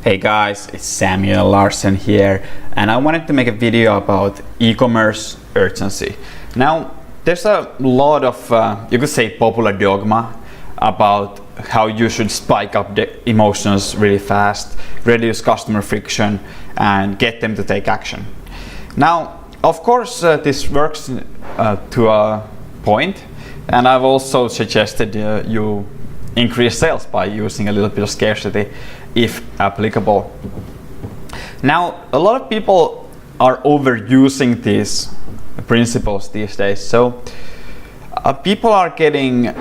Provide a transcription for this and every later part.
Hey guys, it's Samuel Larsen here, and I wanted to make a video about e-commerce urgency. Now, there's a lot of, you could say, popular dogma about how you should spike up the emotions really fast, reduce customer friction, and get them to take action. Now, of course, this works to a point, and I've also suggested you increase sales by using a little bit of scarcity if applicable. Now, a lot of people are overusing these principles these days, so people are getting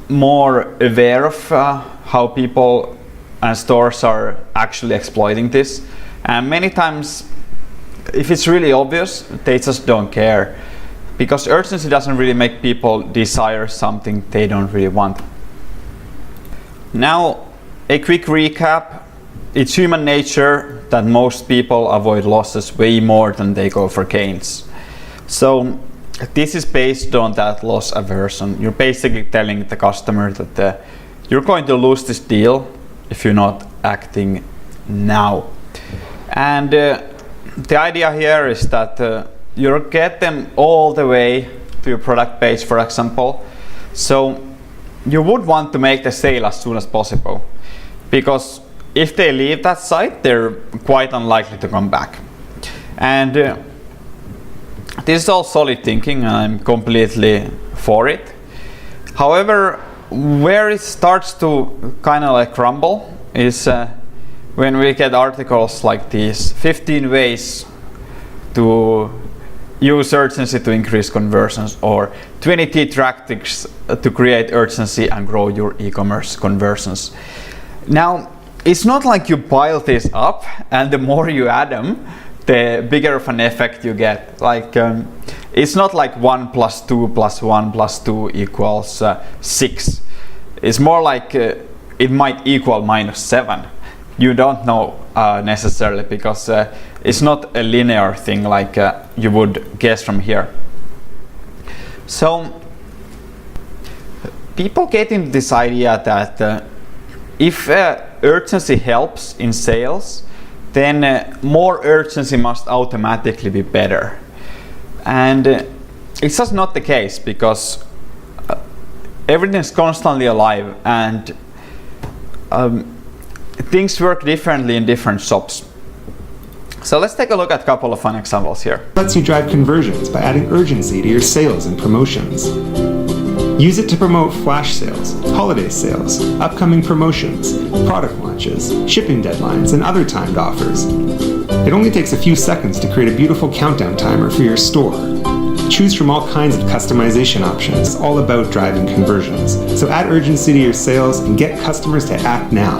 more aware of how people and stores are actually exploiting this, and many times if it's really obvious, they just don't care, because urgency doesn't really make people desire something they don't really want. Now, a quick recap. It's human nature that most people avoid losses way more than they go for gains. So this is based on that loss aversion. You're basically telling the customer that you're going to lose this deal if you're not acting now. And the idea here is that you get them all the way to your product page, for example. So you would want to make the sale as soon as possible, because if they leave that site, they're quite unlikely to come back. And this is all solid thinking, and I'm completely for it. However, where it starts to kind of like crumble is when we get articles like these: 15 ways to use urgency to increase conversions, or 20 key tactics to create urgency and grow your e-commerce conversions. Now, it's not like you pile this up and the more you add them, the bigger of an effect you get. Like it's not like 1 + 2 + 1 + 2 equals 6. It's more like it might equal -7. You don't know necessarily, because it's not a linear thing like you would guess from here. So people get into this idea that if urgency helps in sales, then more urgency must automatically be better. And it's just not the case, because everything's constantly alive, and things work differently in different shops. So let's take a look at a couple of fun examples here. Lets you drive conversions by adding urgency to your sales and promotions. Use it to promote flash sales, holiday sales, upcoming promotions, product launches, shipping deadlines, and other timed offers. It only takes a few seconds to create a beautiful countdown timer for your store. Choose from all kinds of customization options. It's all about driving conversions. So add urgency to your sales and get customers to act now.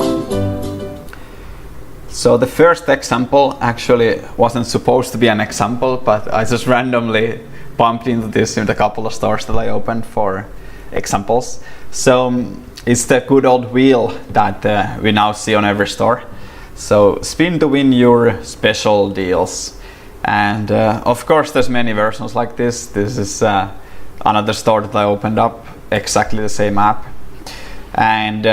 So the first example actually wasn't supposed to be an example, but I just randomly bumped into this in a couple of stores that I opened for examples. So it's the good old wheel that we now see on every store. So spin to win your special deals. And of course there's many versions like this. This is another store that I opened up, exactly the same app. And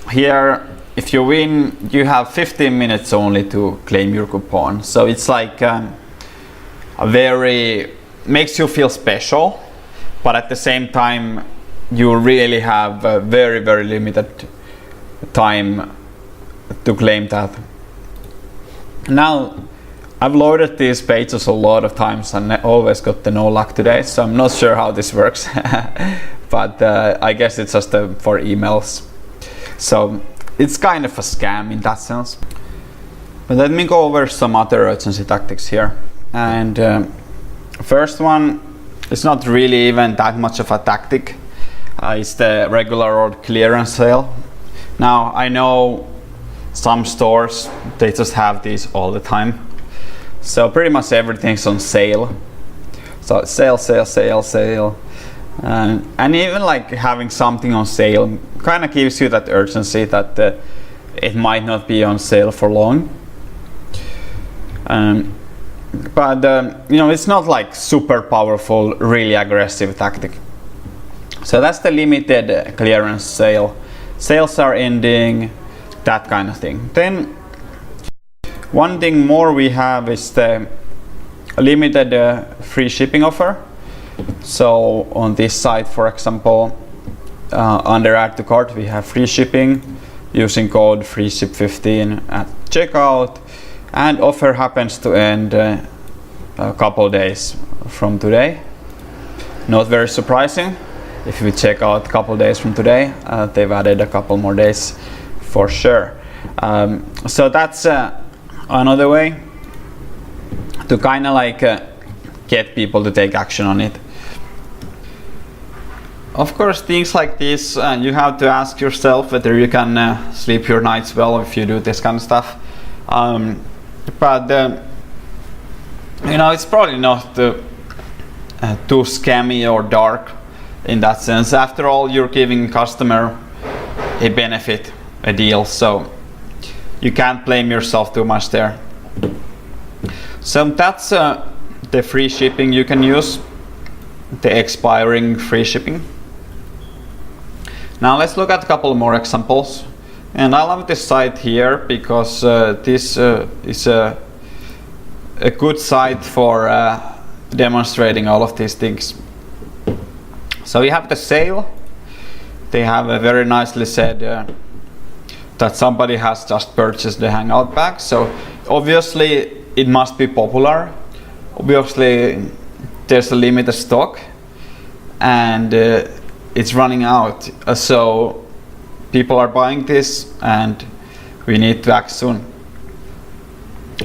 here, if you win, you have 15 minutes only to claim your coupon. So it's like makes you feel special, but at the same time you really have a very, very limited time to claim that. Now, I've loaded these pages a lot of times and I always got the no luck today, so I'm not sure how this works. But I guess it's just for emails. So it's kind of a scam in that sense. But let me go over some other urgency tactics here. And first one, it's not really even that much of a tactic. It's the regular old clearance sale. Now, I know some stores, they just have these all the time. So pretty much everything's on sale. So sale, sale, sale, sale. And even like having something on sale kind of gives you that urgency that it might not be on sale for long. But it's not like super powerful, really aggressive tactic. So that's the limited clearance sale. Sales are ending, that kind of thing. Then One thing more we have is the limited free shipping offer. So on this site, for example, under add to cart we have free shipping using code FreeShip15 at checkout, and offer happens to end a couple days from today. Not very surprising. If we check out a couple days from today, they've added a couple more days for sure. So that's another way to kind of like get people to take action on it. Of course, things like this, you have to ask yourself whether you can sleep your nights well if you do this kind of stuff. But it's probably not too scammy or dark in that sense. After all, you're giving customer a benefit, a deal, so you can't blame yourself too much there. So that's the free shipping you can use, the expiring free shipping. Now let's look at a couple more examples. And I love this site here because this is a good site for demonstrating all of these things. So we have the sale. They have a very nicely said that somebody has just purchased the Hangout bag. So obviously it must be popular. Obviously there's a limited stock and it's running out. So people are buying this and we need to act soon.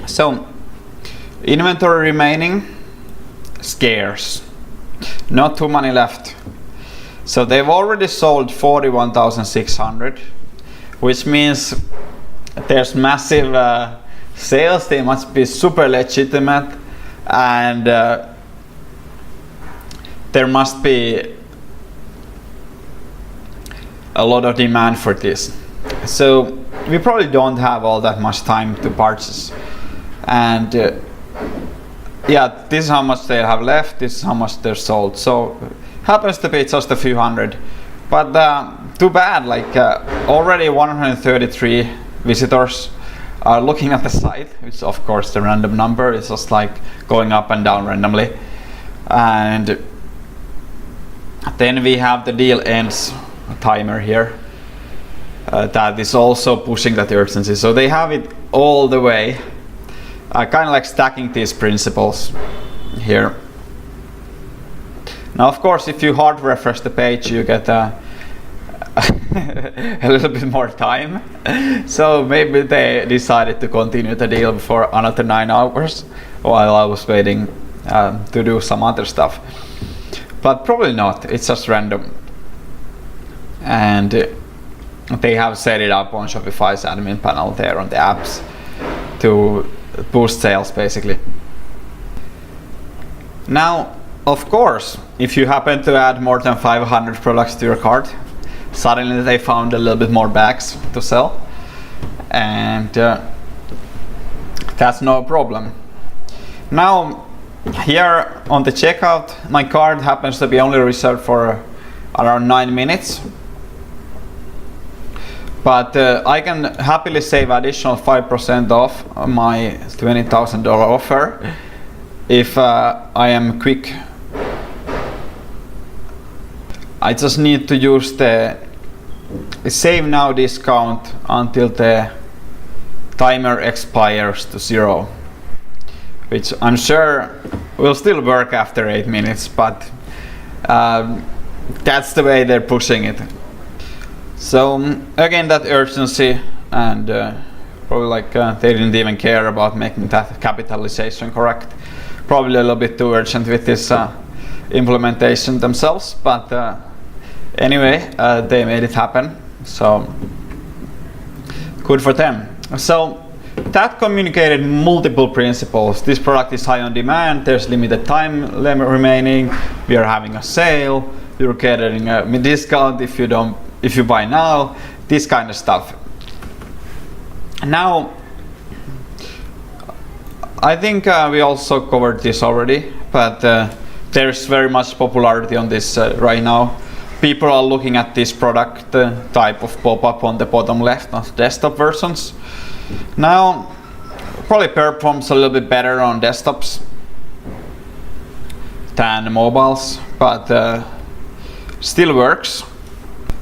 So inventory remaining, scarce, not too many left. So they've already sold 41,600, which means there's massive sales. They must be super legitimate, and there must be a lot of demand for this. So we probably don't have all that much time to purchase, and yeah, this is how much they have left, this is how much they're sold. So happens to be just a few hundred, but too bad, like already 133 visitors are looking at the site, which of course the random number is just like going up and down randomly. And then we have the deal ends timer here that is also pushing that urgency. So they have it all the way, kind of like stacking these principles here. Now of course if you hard refresh the page you get a little bit more time. So maybe they decided to continue the deal for another 9 hours while I was waiting to do some other stuff. But probably not, it's just random. And they have set it up on Shopify's admin panel there on the apps to boost sales basically. Now of course if you happen to add more than 500 products to your cart, suddenly they found a little bit more bags to sell, and that's no problem. Now here on the checkout my cart happens to be only reserved for around 9 minutes, but I can happily save additional 5% off my $20,000 offer if I am quick. I just need to use the save now discount until the timer expires to 0, which I'm sure will still work after 8 minutes, but that's the way they're pushing it. So again, that urgency, and probably like they didn't even care about making that capitalization correct. Probably a little bit too urgent with this implementation themselves, but anyway, they made it happen, so good for them. So that communicated multiple principles. This product is high on demand, there's limited time remaining, we are having a sale, you're getting a discount if you buy now, this kind of stuff. Now I think we also covered this already, but there's very much popularity on this right now. People are looking at this product type of pop-up on the bottom left of desktop versions. Now probably performs a little bit better on desktops than mobiles, but still works.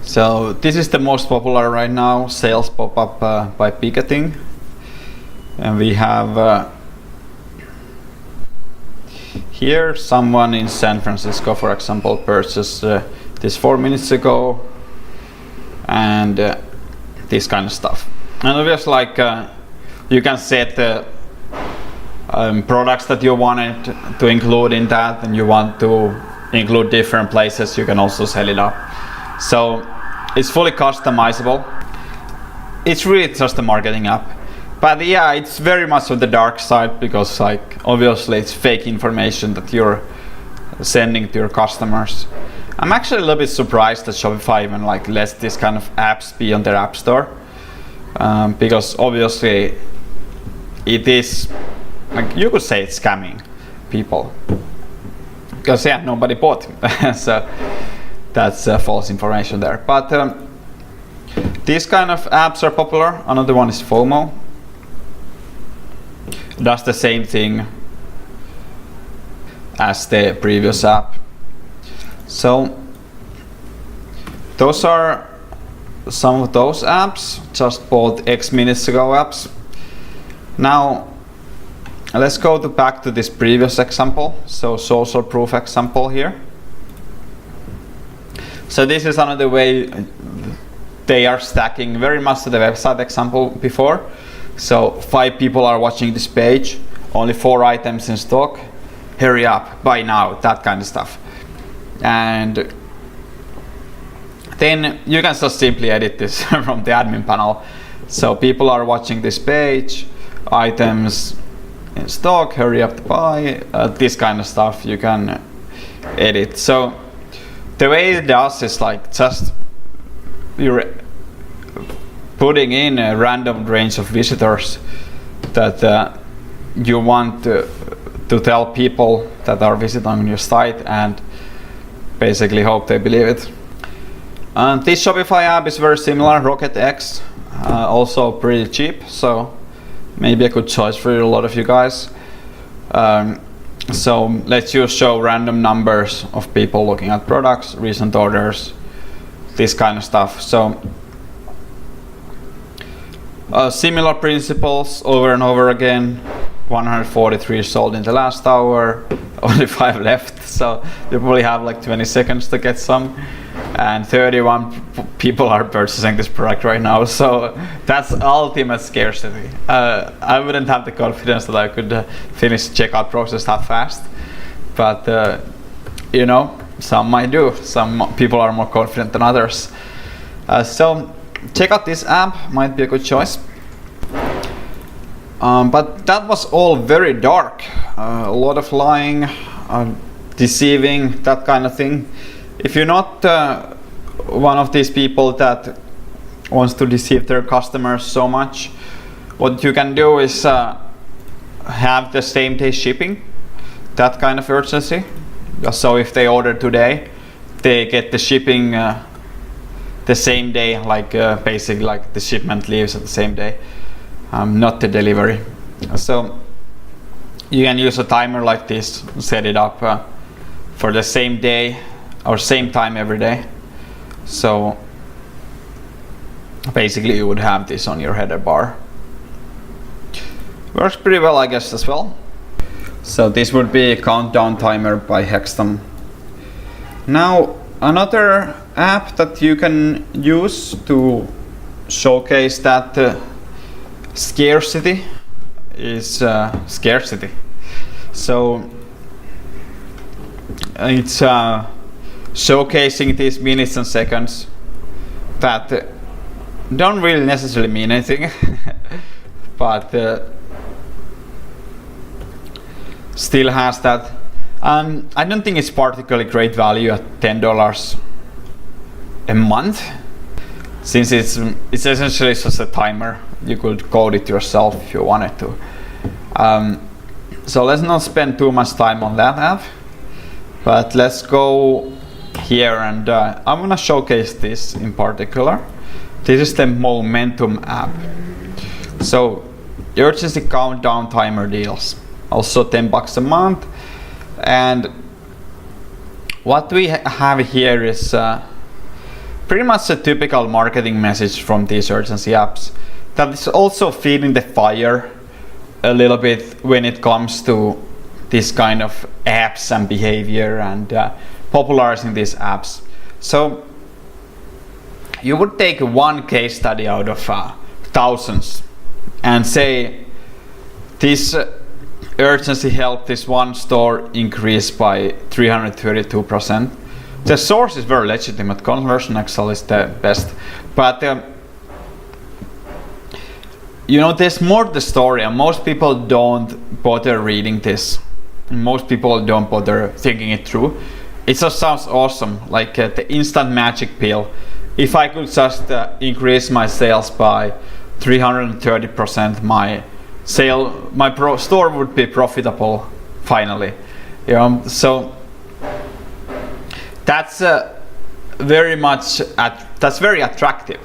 So this is the most popular right now, sales pop-up by picketing. And we have here someone in San Francisco, for example, purchased this 4 minutes ago, and this kind of stuff. And obviously, like you can set the products that you wanted to include in that, and you want to include different places, you can also set it up. So it's fully customizable. It's really just a marketing app. But yeah, it's very much on the dark side, because like obviously it's fake information that you're sending to your customers. I'm actually a little bit surprised that Shopify even like lets this kind of apps be on their app store, because obviously it is, like, you could say it's scamming people, because yeah, nobody bought so that's false information there. But these kind of apps are popular. Another one is FOMO. Does the same thing as the previous app. So those are some of those apps. Just bought X minutes ago apps. Now let's go back to this previous example, so social proof example here. So this is another way they are stacking, very much to the website example before. So 5 people are watching this page, only 4 items in stock, hurry up, buy now, that kind of stuff. And then you can just simply edit this from the admin panel. So people are watching this page, items in stock, hurry up to buy, this kind of stuff you can edit. So the way it does is like just you're putting in a random range of visitors that you want to tell people that are visiting your site, and basically hope they believe it. And this Shopify app is very similar, RocketX, also pretty cheap, so maybe a good choice for a lot of you guys. So let's just show random numbers of people looking at products, recent orders, this kind of stuff. So similar principles over and over again. 143 sold in the last hour, only 5 left, so you probably have like 20 seconds to get some, and 31 people are purchasing this product right now, so that's ultimate scarcity. I wouldn't have the confidence that I could finish the checkout process that fast, but you know, some might do. Some people are more confident than others. So check out this app, might be a good choice. But that was all very dark, a lot of lying, deceiving, that kind of thing. If you're not one of these people that wants to deceive their customers so much, what you can do is have the same day shipping, that kind of urgency. So if they order today, they get the shipping the same day, like basically like the shipment leaves at the same day. Not the delivery. So you can use a timer like this, set it up for the same day or same time every day. So basically you would have this on your header bar. Works pretty well, I guess, as well. So this would be a countdown timer by Hexton. Now another app that you can use to showcase that scarcity is Scarcity. So it's showcasing these minutes and seconds that don't really necessarily mean anything, but still has that. I don't think it's particularly great value at $10 a month, since it's essentially just a timer. You could code it yourself if you wanted to. So let's not spend too much time on that app, but let's go here, and I'm gonna showcase this in particular. This is the Momentum app. So urgency countdown timer deals, also $10 a month. And what we have here is pretty much a typical marketing message from these urgency apps that is also feeding the fire a little bit when it comes to this kind of apps and behavior and popularizing these apps. So you would take one case study out of thousands and say this urgency helped this one store increase by 332%. The source is very legitimate. Conversion Excel is the best, but there's more to the story, and most people don't bother reading this. Most people don't bother thinking it through. It just sounds awesome, like the instant magic pill. If I could just increase my sales by 330%, my store would be profitable finally. So that's very attractive.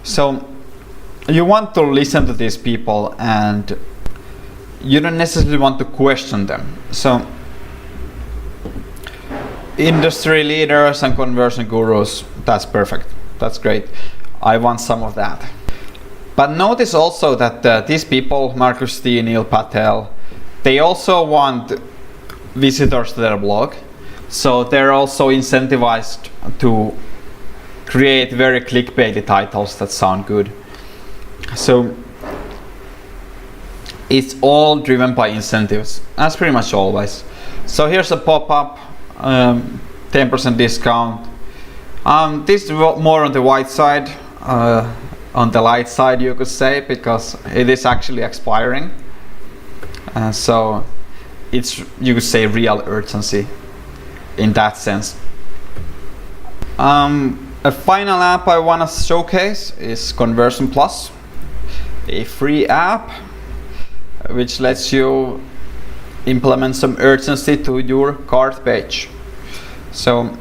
So you want to listen to these people, and you don't necessarily want to question them. So industry leaders and conversion gurus, that's perfect. That's great. I want some of that. But notice also that these people, Marcus T, Neil Patel, they also want visitors to their blog. So they're also incentivized to create very clickbaity titles that sound good. So it's all driven by incentives, as pretty much always. So here's a pop-up, 10% discount. This is more on the white side, on the light side you could say, because it is actually expiring. So it's, you could say, real urgency in that sense. A final app I want to showcase is Conversion Plus, a free app which lets you implement some urgency to your cart page. So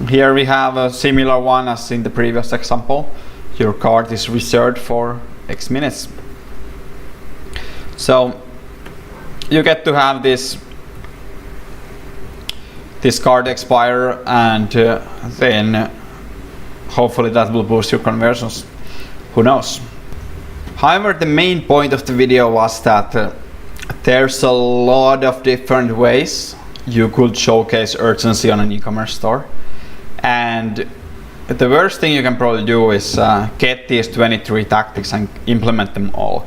here we have a similar one as in the previous example. Your cart is reserved for X minutes. So you get to have this cart expire, and then hopefully that will boost your conversions. Who knows? However, the main point of the video was that there's a lot of different ways you could showcase urgency on an e-commerce store. And the worst thing you can probably do is get these 23 tactics and implement them all.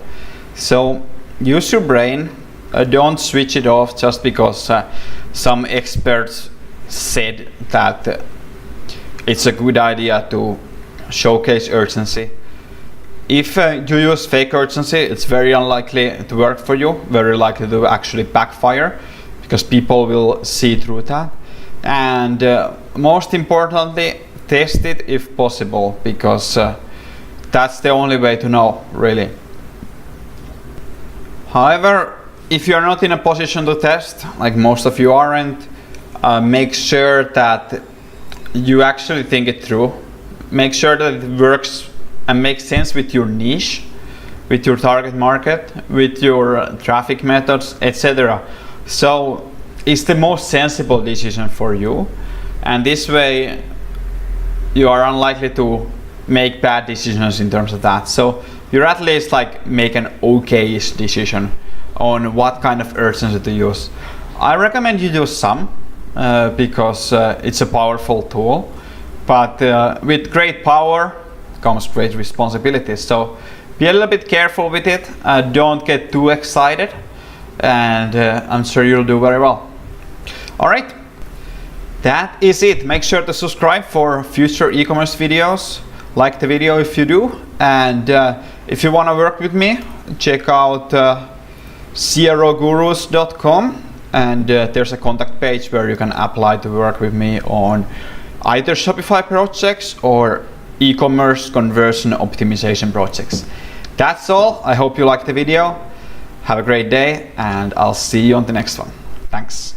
So use your brain. Don't switch it off just because some experts said that it's a good idea to showcase urgency. If you use fake urgency, it's very unlikely to work for you, very likely to actually backfire, because people will see through that. And most importantly, test it if possible, because that's the only way to know, really. However, if you're not in a position to test, like most of you aren't, make sure that you actually think it through. Make sure that it works and makes sense with your niche, with your target market, with your traffic methods, etc. So it's the most sensible decision for you, and this way you are unlikely to make bad decisions in terms of that. So you're at least like make an okay-ish decision on what kind of urgency to use. I recommend you use some because it's a powerful tool, but with great power comes great responsibility. So be a little bit careful with it. Don't get too excited, and I'm sure you'll do very well. All right, that is it. Make sure to subscribe for future e-commerce videos. Like the video if you do, and if you want to work with me, check out crogurus.com, and there's a contact page where you can apply to work with me on either Shopify projects or e-commerce conversion optimization projects. That's all. I hope you liked the video. Have a great day, and I'll see you on the next one. Thanks.